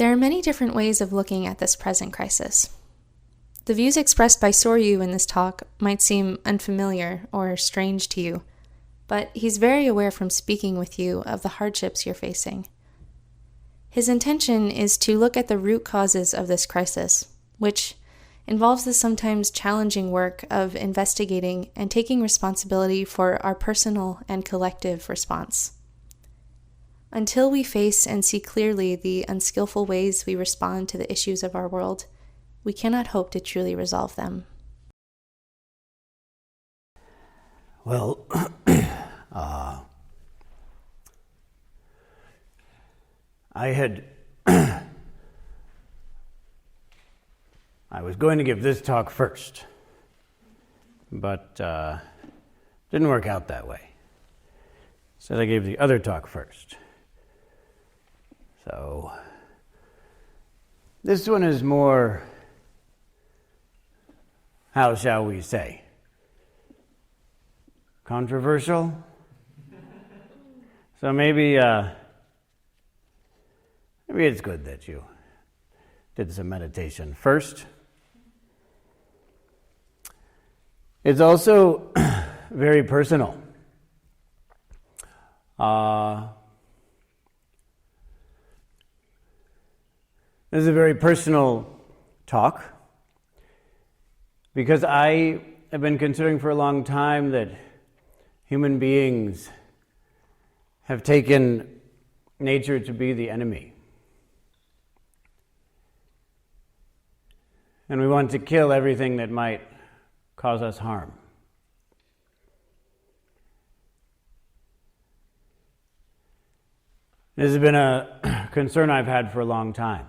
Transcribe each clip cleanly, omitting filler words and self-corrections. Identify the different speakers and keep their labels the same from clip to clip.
Speaker 1: There are many different ways of looking at this present crisis. The views expressed by Soryu in this talk might seem unfamiliar or strange to you, but he's very aware from speaking with you of the hardships you're facing. His intention is to look at the root causes of this crisis, which involves the sometimes challenging work of investigating and taking responsibility for our personal and collective response. Until we face and see clearly the unskillful ways we respond to the issues of our world, we cannot hope to truly resolve them.
Speaker 2: Well, I was going to give this talk first, but didn't work out that way. Instead, I gave the other talk first. So this one is more, how shall we say, controversial? So maybe it's good that you did some meditation first. It's also very personal. This is a very personal talk because I have been considering for a long time that human beings have taken nature to be the enemy. And we want to kill everything that might cause us harm. This has been a concern I've had for a long time.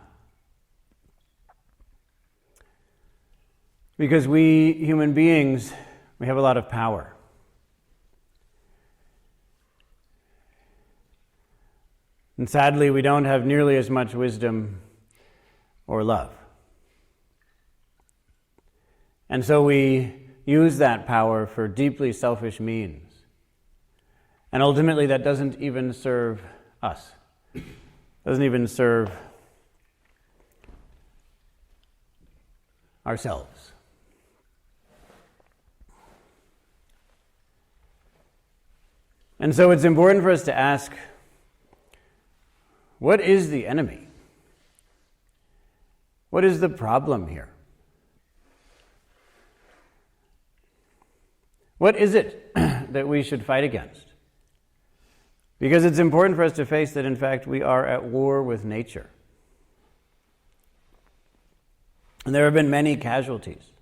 Speaker 2: Because we human beings, we have a lot of power. And sadly, we don't have nearly as much wisdom or love. And so we use that power for deeply selfish means. And ultimately, that doesn't even serve us. Doesn't even serve ourselves. And so it's important for us to ask, what is the enemy? What is the problem here? What is it that we should fight against? Because it's important for us to face that, in fact, we are at war with nature. And there have been many casualties.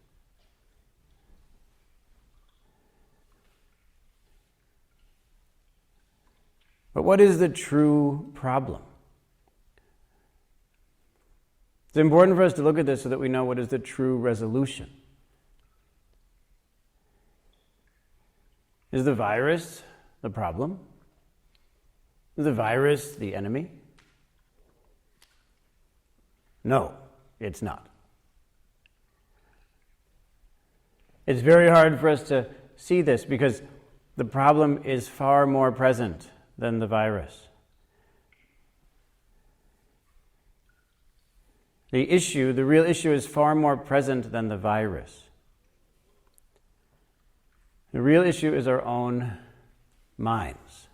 Speaker 2: But what is the true problem? It's important for us to look at this so that we know what is the true resolution. Is the virus the problem? Is the virus the enemy? No, it's not. It's very hard for us to see this because the problem is far more present than the virus. The real issue is far more present than the virus. The real issue is our own minds.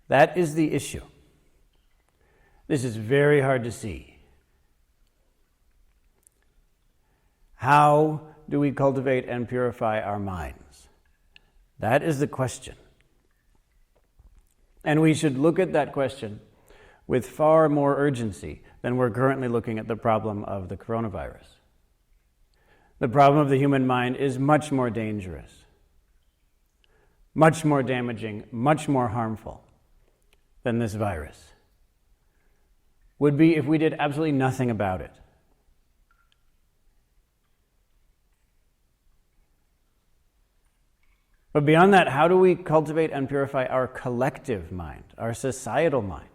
Speaker 2: That is the issue. This is very hard to see. How do we cultivate and purify our minds? That is the question. And we should look at that question with far more urgency than we're currently looking at the problem of the coronavirus. The problem of the human mind is much more dangerous, much more damaging, much more harmful than this virus would be if we did absolutely nothing about it. But beyond that, how do we cultivate and purify our collective mind, our societal mind?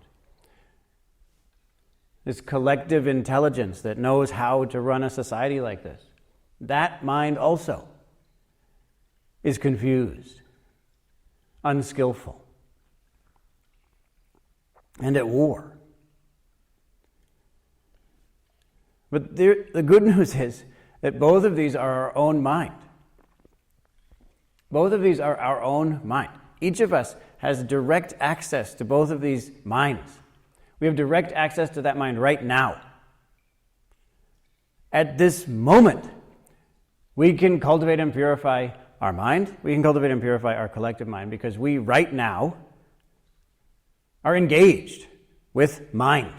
Speaker 2: This collective intelligence that knows how to run a society like this. That mind also is confused, unskillful, and at war. But the good news is that both of these are our own mind. Both of these are our own mind. Each of us has direct access to both of these minds. We have direct access to that mind right now. At this moment, we can cultivate and purify our mind. We can cultivate and purify our collective mind because we right now are engaged with mind.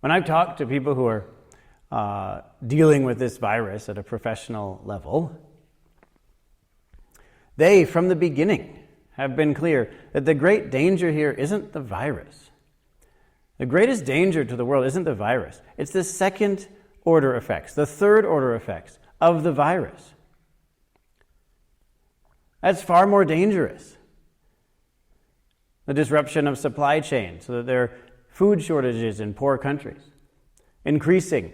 Speaker 2: When I've talked to people who are dealing with this virus at a professional level, they, from the beginning, have been clear that the great danger here isn't the virus. The greatest danger to the world isn't the virus. It's the second order effects, the third order effects of the virus. That's far more dangerous. The disruption of supply chains so that there are food shortages in poor countries, increasing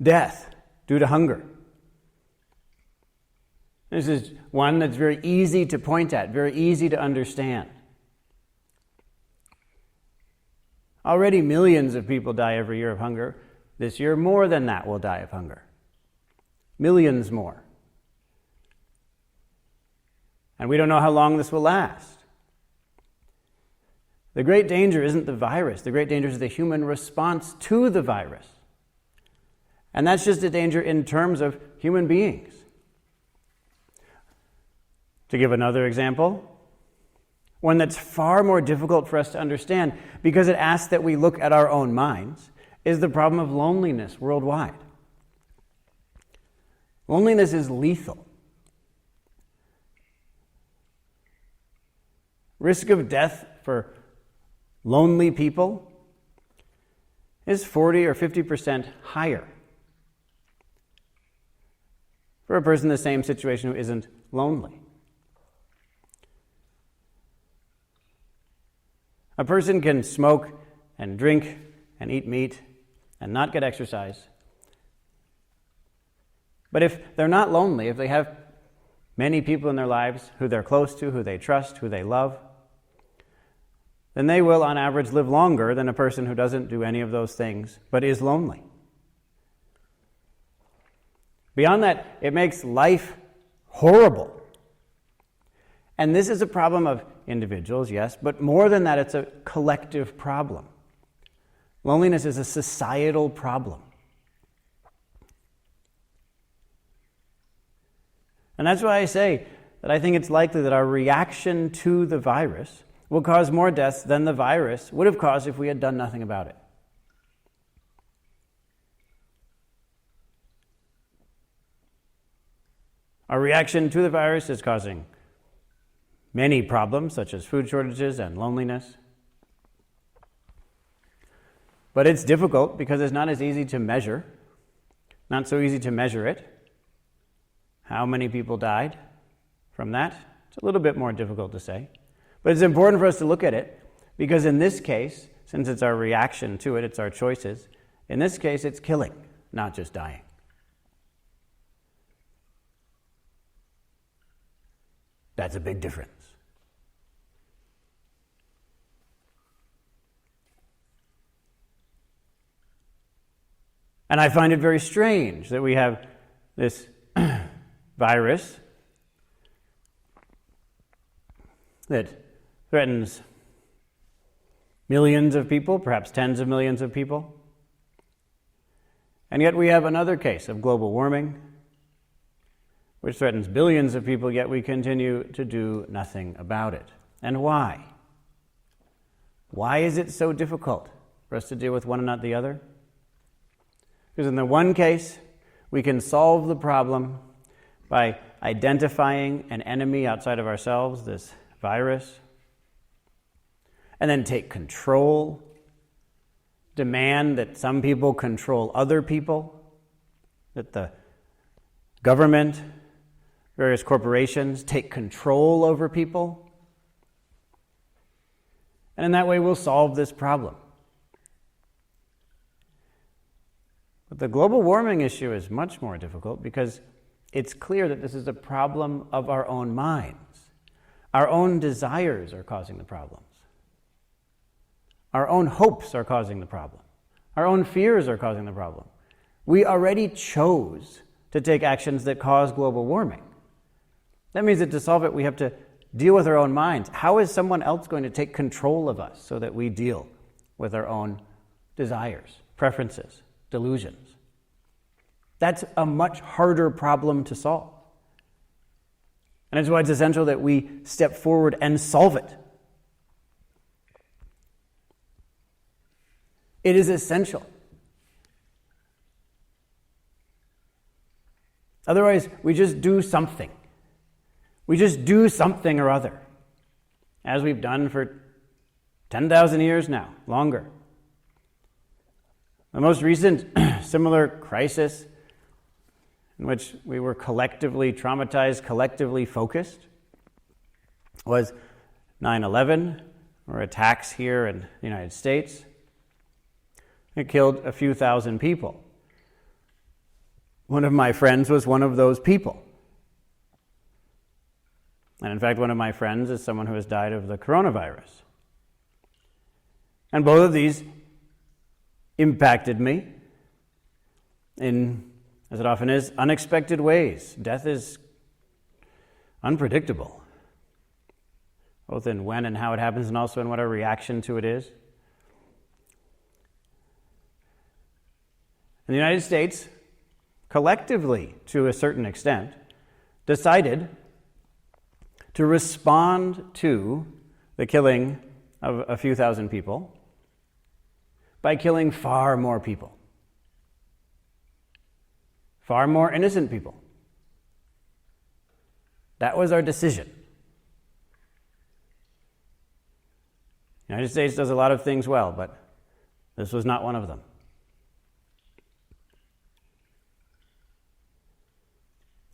Speaker 2: death due to hunger. This is one that's very easy to point at, very easy to understand. Already millions of people die every year of hunger. This year, more than that will die of hunger. Millions more. And we don't know how long this will last. The great danger isn't the virus. The great danger is the human response to the virus. And that's just a danger in terms of human beings. To give another example, one that's far more difficult for us to understand because it asks that we look at our own minds, is the problem of loneliness worldwide. Loneliness is lethal. Risk of death for lonely people is 40 or 50% higher for a person in the same situation who isn't lonely. A person can smoke and drink and eat meat and not get exercise. But if they're not lonely, if they have many people in their lives who they're close to, who they trust, who they love, then they will, on average, live longer than a person who doesn't do any of those things but is lonely. Beyond that, it makes life horrible. And this is a problem of individuals, yes, but more than that, it's a collective problem. Loneliness is a societal problem. And that's why I say that I think it's likely that our reaction to the virus will cause more deaths than the virus would have caused if we had done nothing about it. Our reaction to the virus is causing many problems, such as food shortages and loneliness. But it's difficult because it's not as easy to measure, not so easy to measure it. How many people died from that? It's a little bit more difficult to say. But it's important for us to look at it because in this case, since it's our reaction to it, it's our choices, in this case it's killing, not just dying. That's a big difference. And I find it very strange that we have this virus that threatens millions of people, perhaps tens of millions of people. And yet we have another case of global warming, which threatens billions of people, yet we continue to do nothing about it. And why? Why is it so difficult for us to deal with one and not the other? Because in the one case, we can solve the problem by identifying an enemy outside of ourselves, this virus, and then take control, demand that some people control other people, that the government, various corporations take control over people. And in that way, we'll solve this problem. But the global warming issue is much more difficult because it's clear that this is a problem of our own minds. Our own desires are causing the problems. Our own hopes are causing the problem. Our own fears are causing the problem. We already chose to take actions that cause global warming. That means that to solve it, we have to deal with our own minds. How is someone else going to take control of us so that we deal with our own desires, preferences, delusions? That's a much harder problem to solve. And it's why it's essential that we step forward and solve it. It is essential. Otherwise, we just do something. We just do something or other, as we've done for 10,000 years now, longer. The most recent similar crisis in which we were collectively traumatized, collectively focused, was 9/11, or attacks here in the United States. It killed a few thousand people. One of my friends was one of those people. And in fact, one of my friends is someone who has died of the coronavirus. And both of these impacted me in, as it often is, unexpected ways. Death is unpredictable, both in when and how it happens and also in what our reaction to it is. In the United States, collectively, to a certain extent, decided to respond to the killing of a few thousand people by killing far more people. Far more innocent people. That was our decision. The United States does a lot of things well, but this was not one of them.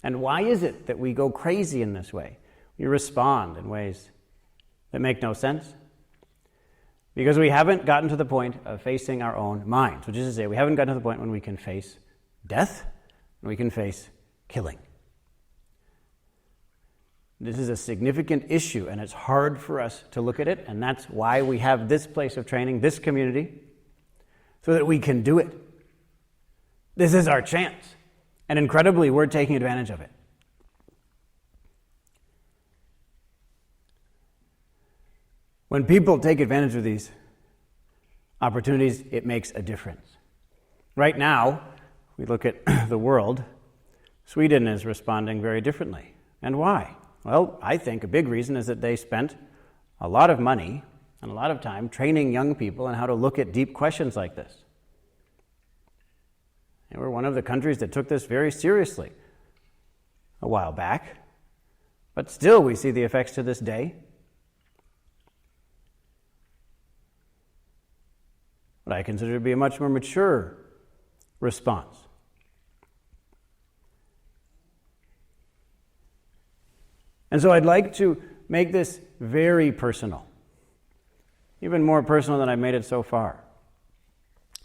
Speaker 2: And why is it that we go crazy in this way? We respond in ways that make no sense? Because we haven't gotten to the point of facing our own minds, which is to say, we haven't gotten to the point when we can face death and we can face killing. This is a significant issue, and it's hard for us to look at it, and that's why we have this place of training, this community, so that we can do it. This is our chance, and incredibly, we're taking advantage of it. When people take advantage of these opportunities, it makes a difference. Right now, we look at the world, Sweden is responding very differently. And why? Well, I think a big reason is that they spent a lot of money and a lot of time training young people on how to look at deep questions like this. And we're one of the countries that took this very seriously a while back, but still we see the effects to this day. What I consider to be a much more mature response. And so I'd like to make this very personal, even more personal than I've made it so far,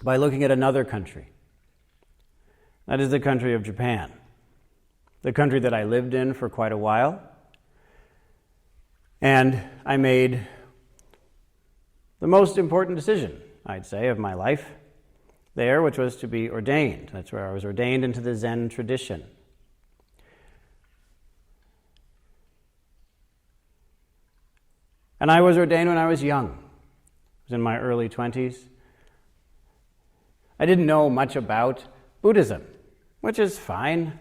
Speaker 2: by looking at another country. That is the country of Japan, the country that I lived in for quite a while. And I made the most important decision, I'd say, of my life there, which was to be ordained. That's where I was ordained into the Zen tradition. And I was ordained when I was young. I was in my early 20s. I didn't know much about Buddhism, which is fine.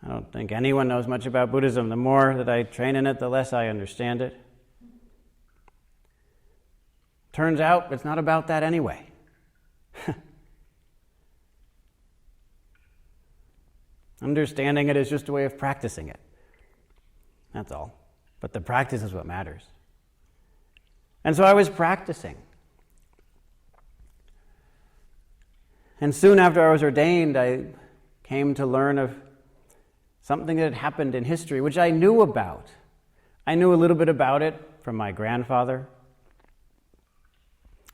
Speaker 2: I don't think anyone knows much about Buddhism. The more that I train in it, the less I understand it. Turns out it's not about that anyway. Understanding it is just a way of practicing it. That's all. But the practice is what matters. And so I was practicing. And soon after I was ordained, I came to learn of something that had happened in history, which I knew about. I knew a little bit about it from my grandfather,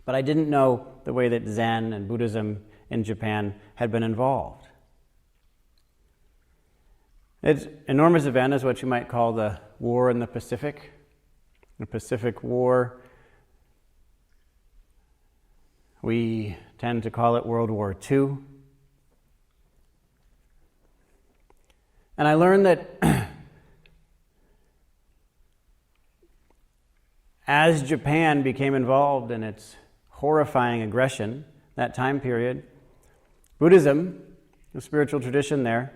Speaker 2: but I didn't know the way that Zen and Buddhism in Japan had been involved. Its enormous event is what you might call the War in the Pacific. The Pacific War We tend to call it World War II. And I learned that as Japan became involved in its horrifying aggression, that time period, Buddhism, the spiritual tradition there,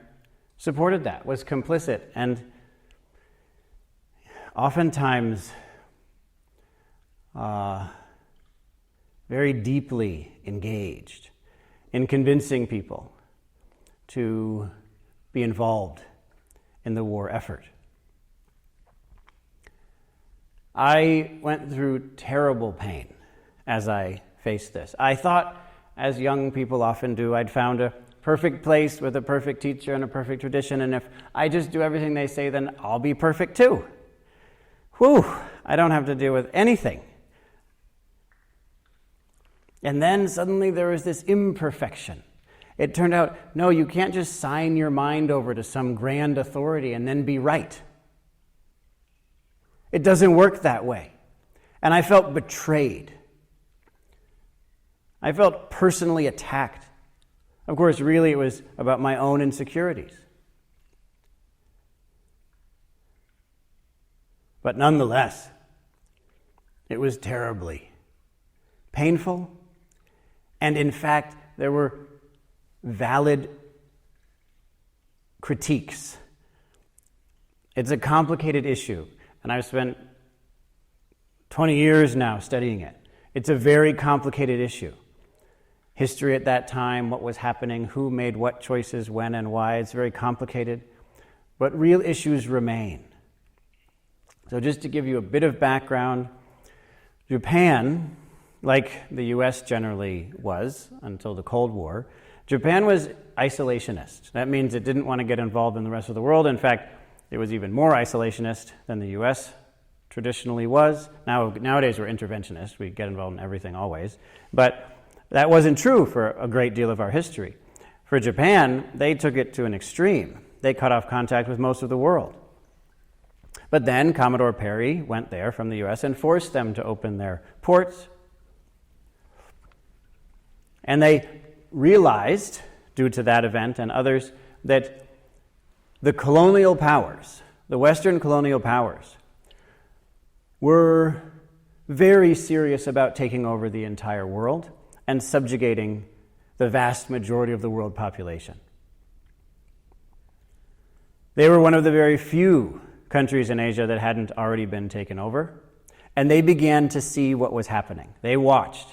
Speaker 2: supported that, was complicit, and oftentimes very deeply engaged in convincing people to be involved in the war effort. I went through terrible pain as I faced this. I thought, as young people often do, I'd found a perfect place with a perfect teacher and a perfect tradition, and if I just do everything they say, then I'll be perfect too. Whew, I don't have to deal with anything. And then suddenly there was this imperfection. It turned out, no, you can't just sign your mind over to some grand authority and then be right. It doesn't work that way. And I felt betrayed. I felt personally attacked. Of course, really it was about my own insecurities. But nonetheless, it was terribly painful. And in fact, there were valid critiques. It's a complicated issue, and I've spent 20 years now studying it. It's a very complicated issue. History at that time, what was happening, who made what choices, when and why. It's very complicated, but real issues remain. So just to give you a bit of background, Japan, like the US generally was until the Cold War, Japan was isolationist. That means it didn't want to get involved in the rest of the world. In fact, it was even more isolationist than the US traditionally was. Nowadays we're interventionist. We get involved in everything always. But that wasn't true for a great deal of our history. For Japan, they took it to an extreme. They cut off contact with most of the world. But then Commodore Perry went there from the US and forced them to open their ports. And they realized, due to that event and others, that the colonial powers, the Western colonial powers, were very serious about taking over the entire world and subjugating the vast majority of the world population. They were one of the very few countries in Asia that hadn't already been taken over, and they began to see what was happening. They watched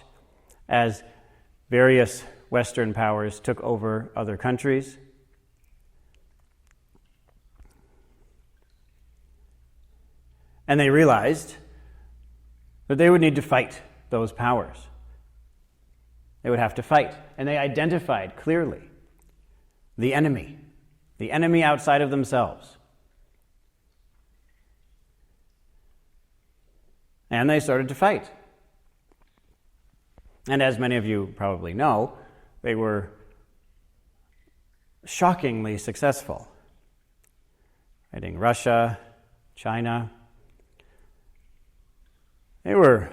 Speaker 2: as various Western powers took over other countries. And they realized that they would need to fight those powers. They would have to fight. And they identified clearly the enemy outside of themselves. And they started to fight. And as many of you probably know, they were shockingly successful. Fighting Russia, China. They were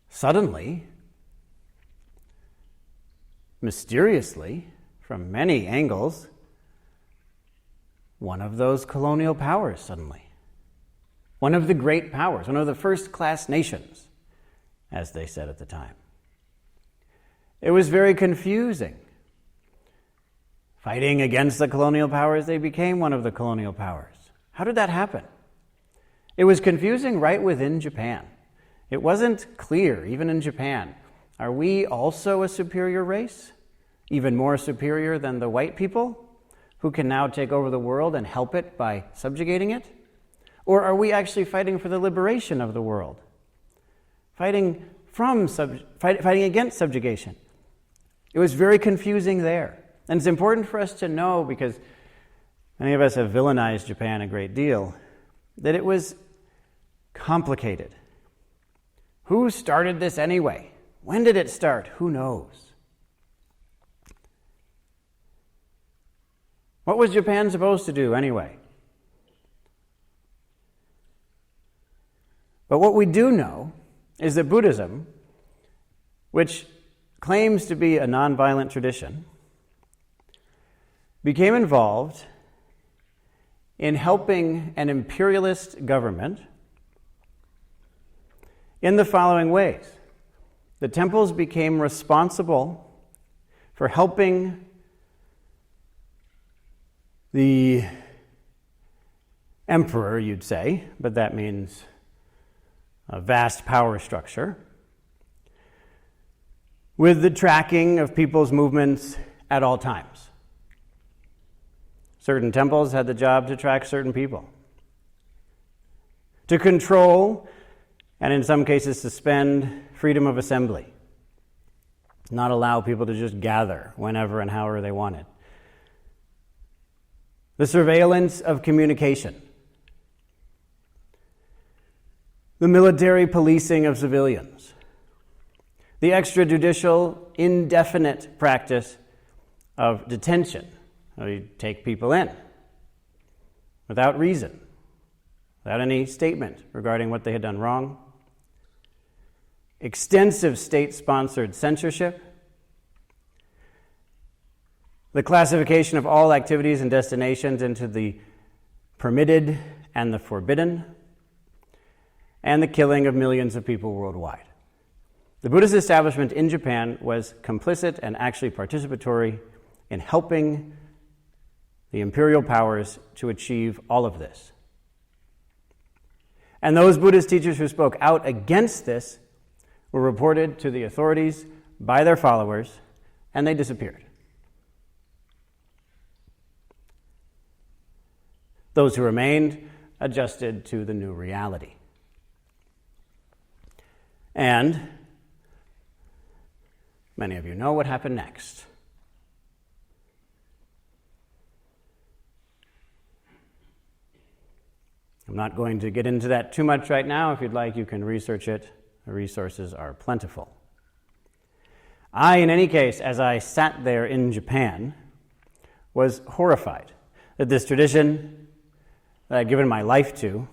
Speaker 2: suddenly, mysteriously, from many angles, one of those colonial powers suddenly. One of the great powers, one of the first-class nations, as they said at the time. It was very confusing. Fighting against the colonial powers, they became one of the colonial powers. How did that happen? It was confusing right within Japan. It wasn't clear, even in Japan. Are we also a superior race? Even more superior than the white people, who can now take over the world and help it by subjugating it? Or are we actually fighting for the liberation of the world? Fighting against subjugation. It was very confusing there. And it's important for us to know, because many of us have villainized Japan a great deal, that it was complicated. Who started this anyway? When did it start? Who knows? What was Japan supposed to do anyway? But what we do know is that Buddhism which claims to be a nonviolent tradition, became involved in helping an imperialist government in the following ways. The temples became responsible for helping the emperor, you'd say, but that means a vast power structure, with the tracking of people's movements at all times. Certain temples had the job to track certain people, to control and in some cases suspend freedom of assembly, not allow people to just gather whenever and however they wanted. The surveillance of communication, the military policing of civilians, the extrajudicial, indefinite practice of detention. You take people in without reason, without any statement regarding what they had done wrong. Extensive state-sponsored censorship. The classification of all activities and destinations into the permitted and the forbidden. And the killing of millions of people worldwide. The Buddhist establishment in Japan was complicit and actually participatory in helping the imperial powers to achieve all of this. And those Buddhist teachers who spoke out against this were reported to the authorities by their followers, and they disappeared. Those who remained adjusted to the new reality. And many of you know what happened next. I'm not going to get into that too much right now. If you'd like, you can research it. The resources are plentiful. I, in any case, as I sat there in Japan, was horrified that this tradition that I'd given my life to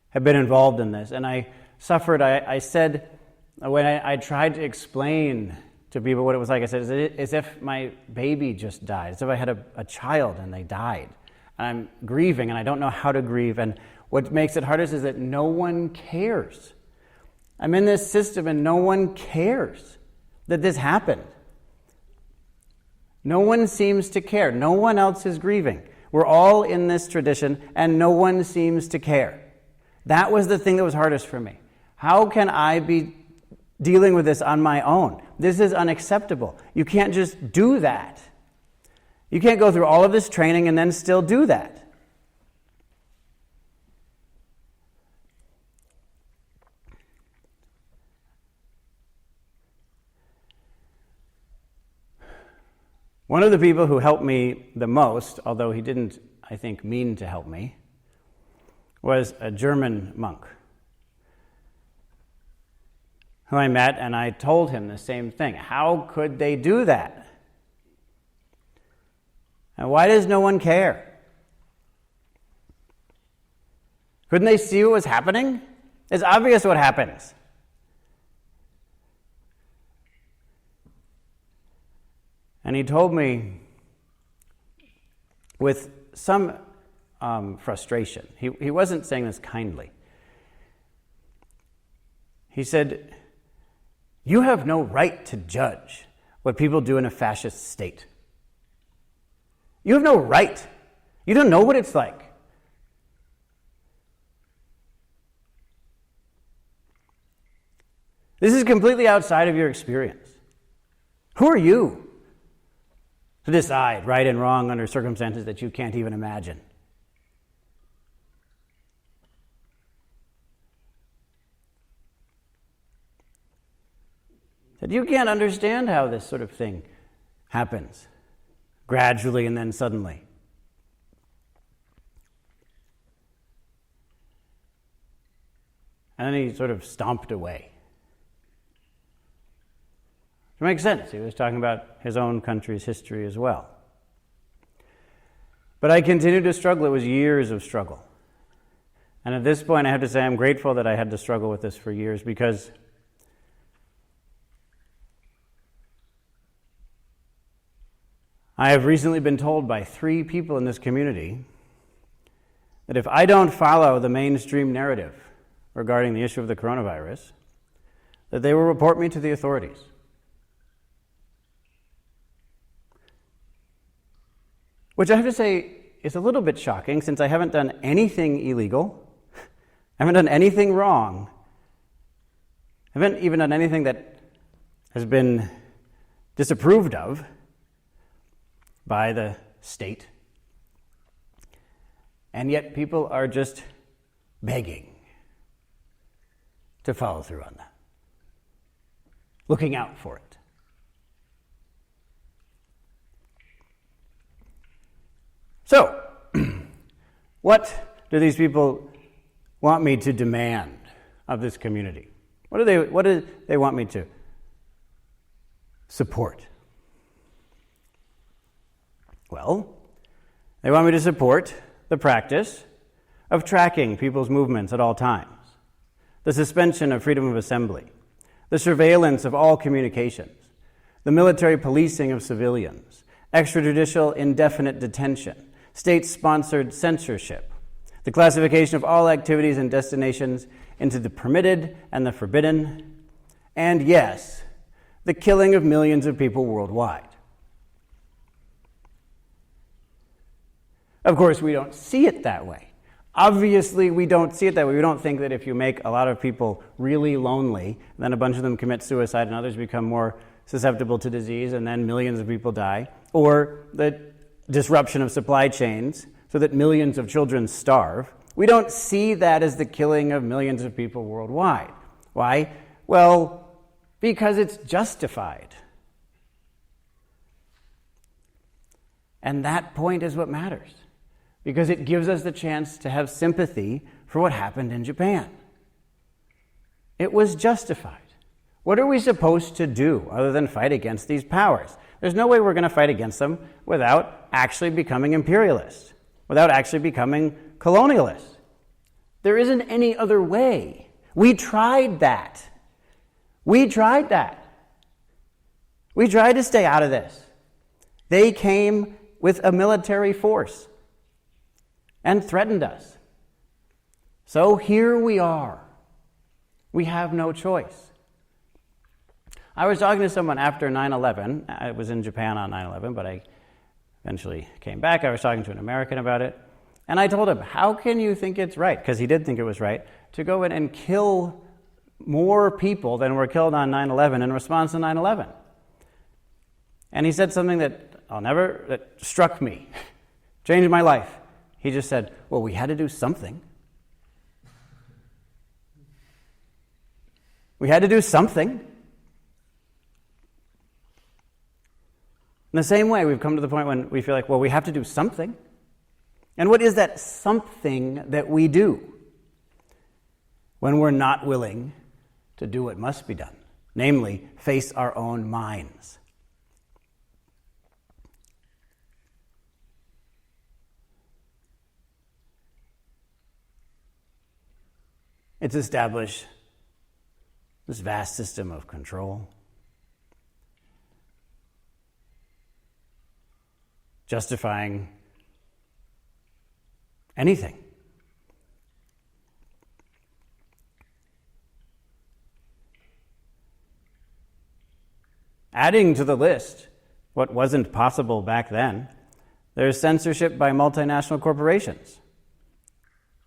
Speaker 2: had been involved in this. And I suffered. I said, when I tried to explain to people what it was like, I said, it's as if my baby just died. As if I had a child and they died. And I'm grieving and I don't know how to grieve. And what makes it hardest is that no one cares. I'm in this system and no one cares that this happened. No one seems to care. No one else is grieving. We're all in this tradition and no one seems to care. That was the thing that was hardest for me. How can I be dealing with this on my own? This is unacceptable. You can't just do that. You can't go through all of this training and then still do that. One of the people who helped me the most, although he didn't, I think, mean to help me, was a German monk who I met, and I told him the same thing. How could they do that? And why does no one care? Couldn't they see what was happening? It's obvious what happens. And he told me with some frustration. He wasn't saying this kindly. He said, "You have no right to judge what people do in a fascist state. You have no right. You don't know what it's like. This is completely outside of your experience. Who are you to decide right and wrong under circumstances that you can't even imagine?" That you can't understand how this sort of thing happens gradually and then suddenly. And then he sort of stomped away. It makes sense. He was talking about his own country's history as well. But I continued to struggle. It was years of struggle. And at this point, I have to say I'm grateful that I had to struggle with this for years, because I have recently been told by 3 people in this community that if I don't follow the mainstream narrative regarding the issue of the coronavirus, that they will report me to the authorities. Which I have to say is a little bit shocking, since I haven't done anything illegal, I haven't done anything wrong, I haven't even done anything that has been disapproved of by the state. And yet people are just begging to follow through on that, looking out for it. So, what do these people want me to demand of this community? What do they want me to support? Well, they want me to support the practice of tracking people's movements at all times, the suspension of freedom of assembly, the surveillance of all communications, the military policing of civilians, extrajudicial indefinite detention, state-sponsored censorship, the classification of all activities and destinations into the permitted and the forbidden, and yes, the killing of millions of people worldwide. Of course, we don't see it that way. Obviously, we don't see it that way. We don't think that if you make a lot of people really lonely, then a bunch of them commit suicide and others become more susceptible to disease, and then millions of people die, or the disruption of supply chains so that millions of children starve. We don't see that as the killing of millions of people worldwide. Why? Well, because it's justified. And that point is what matters, because it gives us the chance to have sympathy for what happened in Japan. It was justified. What are we supposed to do other than fight against these powers? There's no way we're going to fight against them without actually becoming imperialists, without actually becoming colonialists. There isn't any other way. We tried that. We tried to stay out of this. They came with a military force and threatened us. So here we are. We have no choice. I was talking to someone after 9/11. I was in Japan on 9/11, but I eventually came back. I was talking to an American about it. And I told him, how can you think it's right, because he did think it was right, to go in and kill more people than were killed on 9/11 in response to 9/11? And he said something that struck me, changed my life. He just said, well, we had to do something. We had to do something. In the same way, we've come to the point when we feel like, well, we have to do something. And what is that something that we do when we're not willing to do what must be done? Namely, face our own minds. It's establish this vast system of control, justifying anything. Adding to the list what wasn't possible back then, there's censorship by multinational corporations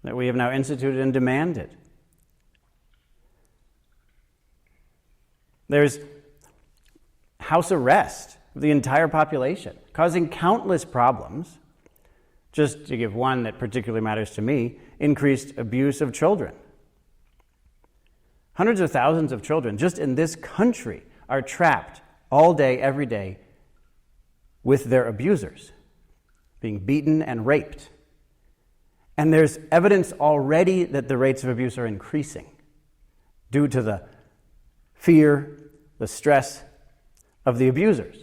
Speaker 2: that we have now instituted and demanded. There's house arrest of the entire population, causing countless problems. Just to give one that particularly matters to me, increased abuse of children. Hundreds of thousands of children just in this country are trapped all day, every day, with their abusers, being beaten and raped. And there's evidence already that the rates of abuse are increasing due to the fear, the stress of the abusers.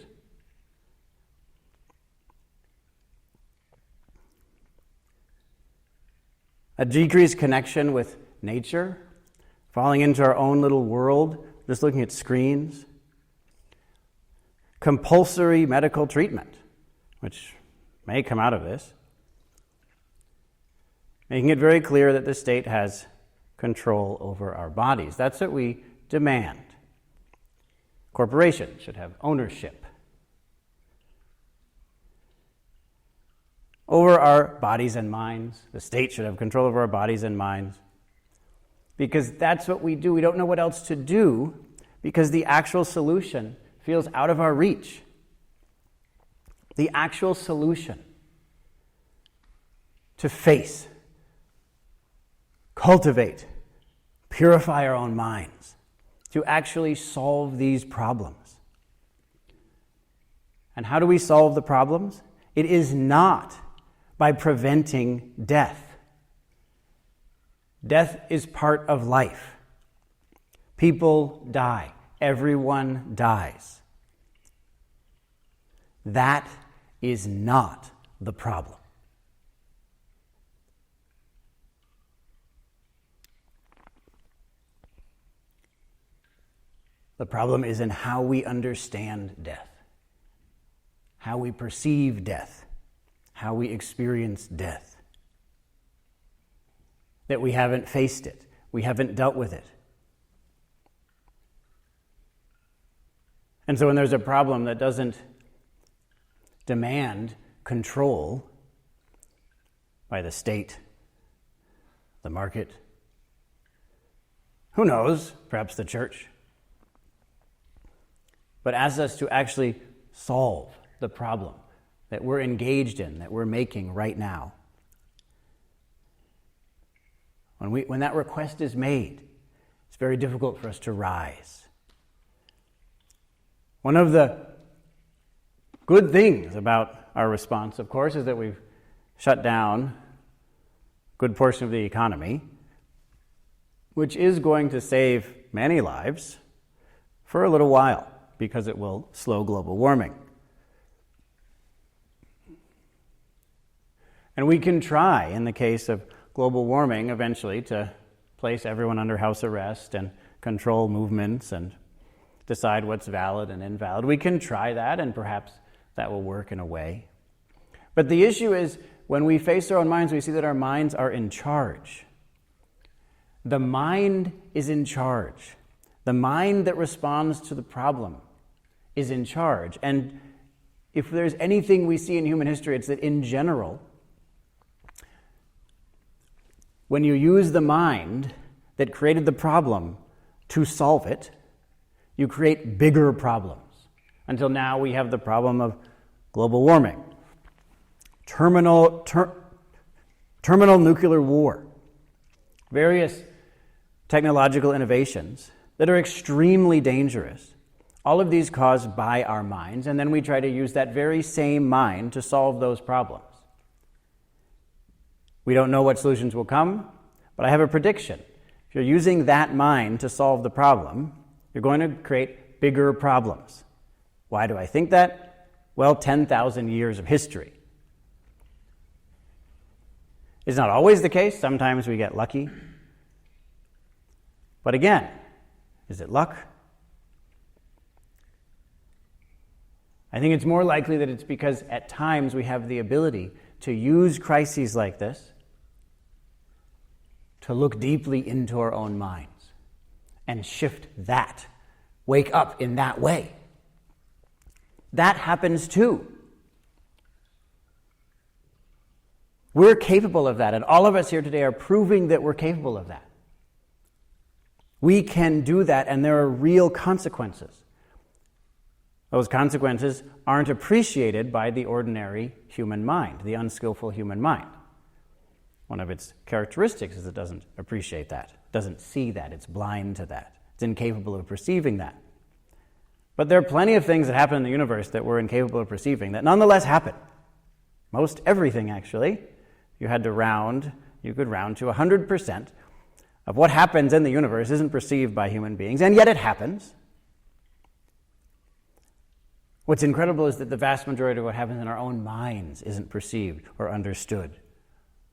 Speaker 2: A decreased connection with nature, falling into our own little world, just looking at screens. Compulsory medical treatment which may come out of this, making it very clear that the state has control over our bodies. That's what we demand. Corporations should have ownership over our bodies and minds. The state should have control over our bodies and minds, because that's what we do. We don't know what else to do because the actual solution feels out of our reach. The actual solution to face, cultivate, purify our own minds, to actually solve these problems. And how do we solve the problems? It is not by preventing death. Death is part of life. People die. Everyone dies. That is not the problem. The problem is in how we understand death, how we perceive death, how we experience death. That we haven't faced it, we haven't dealt with it. And so when there's a problem that doesn't demand control by the state, the market, who knows, perhaps the church, but asks us to actually solve the problem that we're engaged in, that we're making right now. When that request is made, it's very difficult for us to rise. One of the good things about our response, of course, is that we've shut down a good portion of the economy, which is going to save many lives for a little while, because it will slow global warming. And we can try, in the case of global warming, eventually to place everyone under house arrest and control movements and decide what's valid and invalid. We can try that, and perhaps that will work in a way. But the issue is, when we face our own minds, we see that our minds are in charge. The mind is in charge. The mind that responds to the problem is in charge. And if there's anything we see in human history, it's that in general, when you use the mind that created the problem to solve it, you create bigger problems. Until now, we have the problem of global warming, terminal nuclear war, various technological innovations that are extremely dangerous. All of these caused by our minds, and then we try to use that very same mind to solve those problems. We don't know what solutions will come, but I have a prediction. If you're using that mind to solve the problem, you're going to create bigger problems. Why do I think that? Well, 10,000 years of history. It's not always the case. Sometimes we get lucky. But again, is it luck? I think it's more likely that it's because at times we have the ability to use crises like this to look deeply into our own minds and shift that, wake up in that way. That happens too. We're capable of that, and all of us here today are proving that we're capable of that. We can do that, and there are real consequences. Those consequences aren't appreciated by the ordinary human mind, the unskillful human mind. One of its characteristics is it doesn't appreciate that, doesn't see that, it's blind to that, it's incapable of perceiving that. But there are plenty of things that happen in the universe that we're incapable of perceiving that nonetheless happen. Most everything, actually. You could round to 100% of what happens in the universe isn't perceived by human beings, and yet it happens. What's incredible is that the vast majority of what happens in our own minds isn't perceived or understood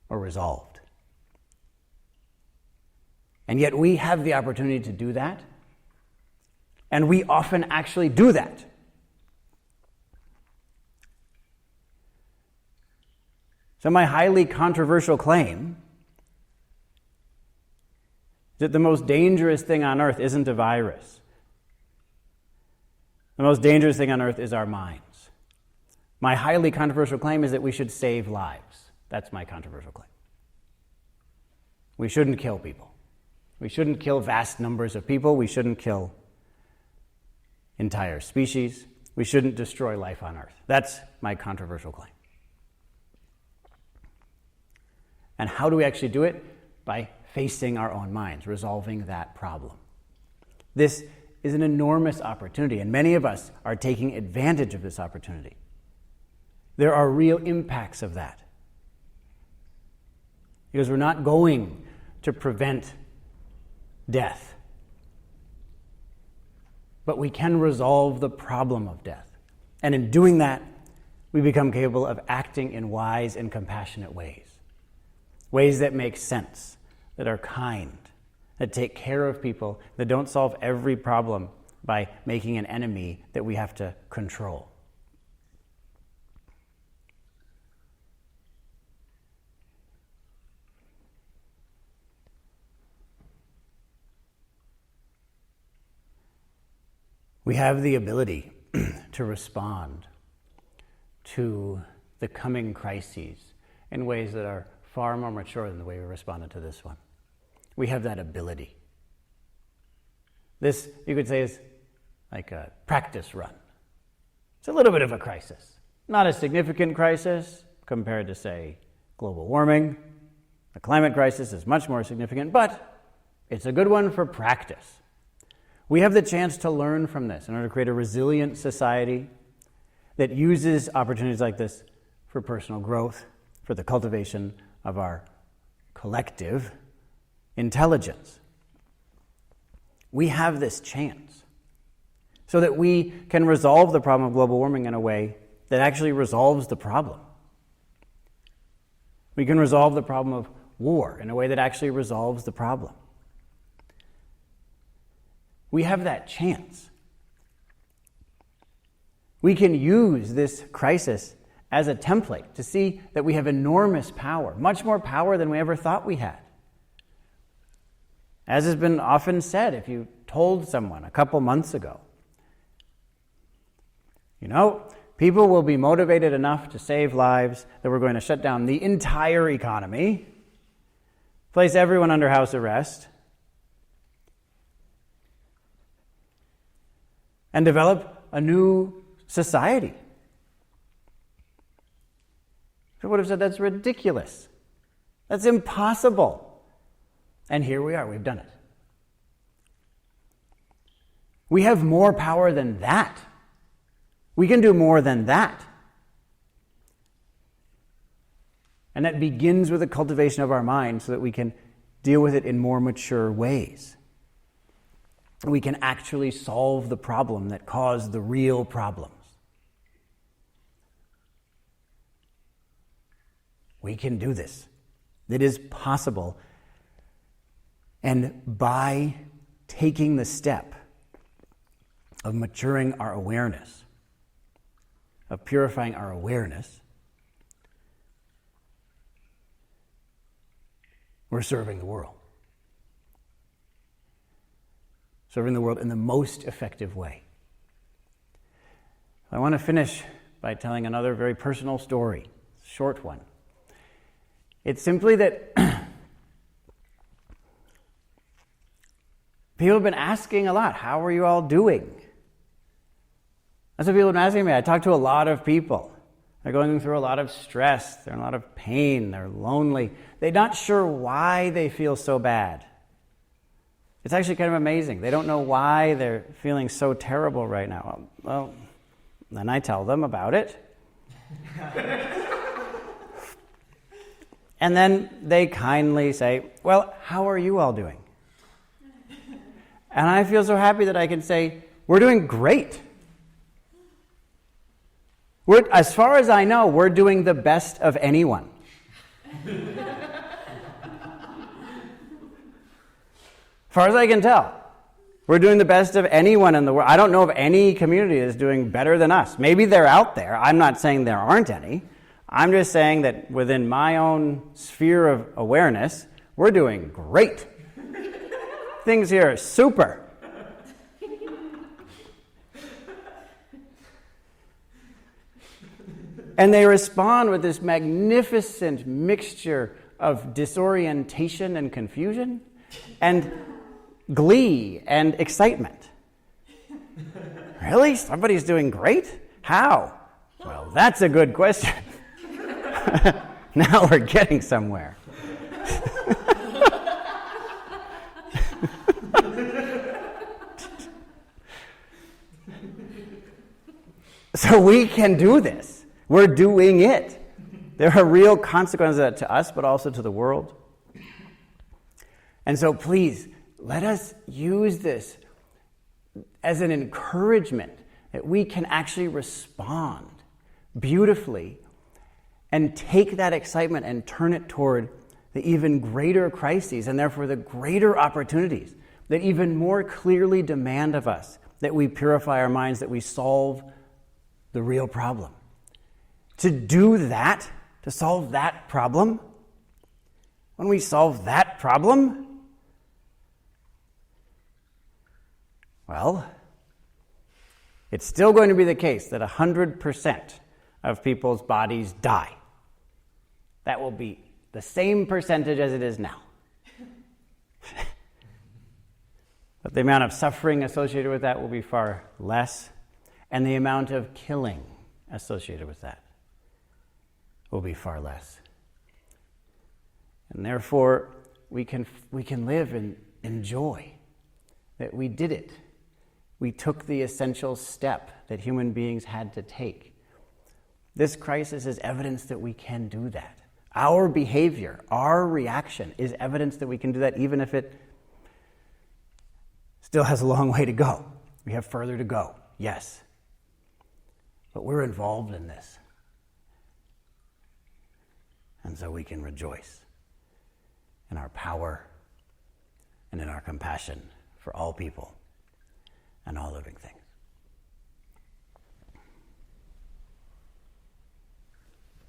Speaker 2: or resolved. And yet we have the opportunity to do that, and we often actually do that. So my highly controversial claim that the most dangerous thing on earth isn't a virus. The most dangerous thing on earth is our minds. My highly controversial claim is that we should save lives. That's my controversial claim. We shouldn't kill people. We shouldn't kill vast numbers of people. We shouldn't kill entire species. We shouldn't destroy life on earth. That's my controversial claim. And how do we actually do it? By facing our own minds, resolving that problem. This is an enormous opportunity, and many of us are taking advantage of this opportunity. There are real impacts of that. Because we're not going to prevent death, but we can resolve the problem of death. And in doing that, we become capable of acting in wise and compassionate ways. Ways that make sense, that are kind, that take care of people, that don't solve every problem by making an enemy that we have to control. We have the ability to respond to the coming crises in ways that are far more mature than the way we responded to this one. We have that ability. This, you could say, is like a practice run. It's a little bit of a crisis. Not a significant crisis compared to, say, global warming. The climate crisis is much more significant, but it's a good one for practice. We have the chance to learn from this in order to create a resilient society that uses opportunities like this for personal growth, for the cultivation of our collective intelligence. We have this chance so that we can resolve the problem of global warming in a way that actually resolves the problem. We can resolve the problem of war in a way that actually resolves the problem. We have that chance. We can use this crisis as a template to see that we have enormous power, much more power than we ever thought we had. As has been often said, if you told someone a couple months ago, people will be motivated enough to save lives that we're going to shut down the entire economy, place everyone under house arrest, and develop a new society. I would have said that's ridiculous. That's impossible. And here we are, we've done it. We have more power than that. We can do more than that. And that begins with the cultivation of our mind so that we can deal with it in more mature ways. We can actually solve the problem that caused the real problems. We can do this. It is possible. And by taking the step of maturing our awareness, of purifying our awareness, we're serving the world. Serving the world in the most effective way. I want to finish by telling another very personal story, short one. It's simply that people have been asking a lot, how are you all doing? That's what people have been asking me. I talk to a lot of people. They're going through a lot of stress. They're in a lot of pain. They're lonely. They're not sure why they feel so bad. It's actually kind of amazing. They don't know why they're feeling so terrible right now. Well, then I tell them about it. And then they kindly say, well, how are you all doing? And I feel so happy that I can say, we're doing great. As far as I know, we're doing the best of anyone. As far as I can tell, we're doing the best of anyone in the world. I don't know of any community that's doing better than us. Maybe they're out there. I'm not saying there aren't any. I'm just saying that within my own sphere of awareness, we're doing great. Things here are super. And they respond with this magnificent mixture of disorientation and confusion and glee and excitement. Really? Somebody's doing great? How? Well, that's a good question. Now we're getting somewhere. So we can do this. We're doing it. There are real consequences of that to us, but also to the world. And so please, let us use this as an encouragement that we can actually respond beautifully and take that excitement and turn it toward the even greater crises and therefore the greater opportunities that even more clearly demand of us that we purify our minds, that we solve the real problem. To do that, to solve that problem, when we solve that problem, well, it's still going to be the case that 100% of people's bodies die. That will be the same percentage as it is now. But the amount of suffering associated with that will be far less, and the amount of killing associated with that will be far less. And therefore, we can live in joy that we did it. We took the essential step that human beings had to take. This crisis is evidence that we can do that. Our behavior, our reaction is evidence that we can do that, even if it still has a long way to go. We have further to go, yes. But we're involved in this. And so we can rejoice in our power and in our compassion for all people and all living things.